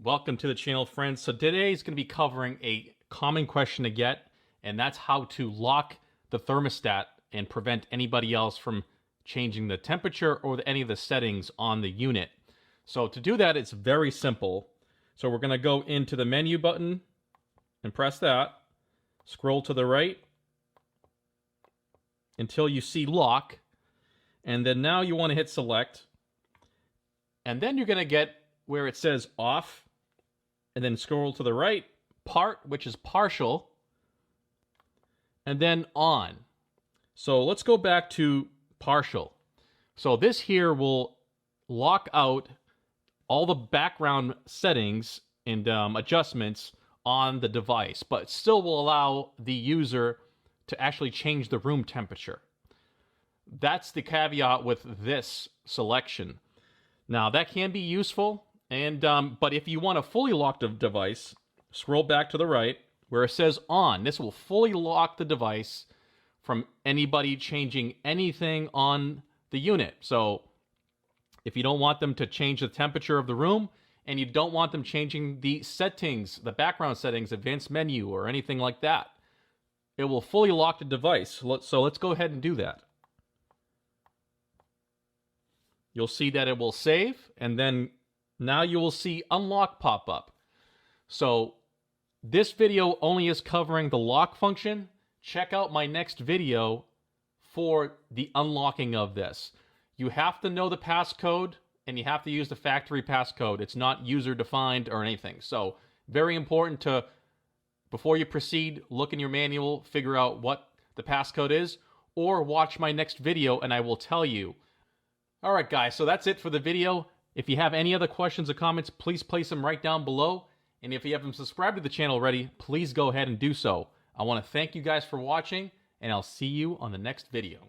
Welcome to the channel, friends. So today is going to be covering a common question to get, and that's how to lock the thermostat and prevent anybody else from changing the temperature or any of the settings on the unit. So to do that, it's very simple. So we're going to go into the menu button and press that. Scroll to the right until you see lock. And then now you want to hit select. And then you're going to get where it says off. And then scroll to the right, part, which is partial. And then on. So let's go back to partial. So this here will lock out all the background settings and adjustments on the device, but still will allow the user to actually change the room temperature. That's the caveat with this selection. Now that can be useful, and but if you want a fully locked device, scroll back to the right where it says on. This will fully lock the device from anybody changing anything on the unit. So if you don't want them to change the temperature of the room, and you don't want them changing the settings, the background settings, advanced menu, or anything like that, it will fully lock the device. So let's go ahead and do that. You'll see that it will save, and then now you will see unlock pop up. So this video only is covering the lock function. Check out my next video for the unlocking of this. You have to know the passcode, and you have to use the factory passcode. It's not user defined or anything. So very important to, before you proceed, look in your manual, figure out what the passcode is, or watch my next video and I will tell you. All right, guys, so that's it for the video. If you have any other questions or comments, please place them right down below. And if you haven't subscribed to the channel already, please go ahead and do so. I want to thank you guys for watching, and I'll see you on the next video.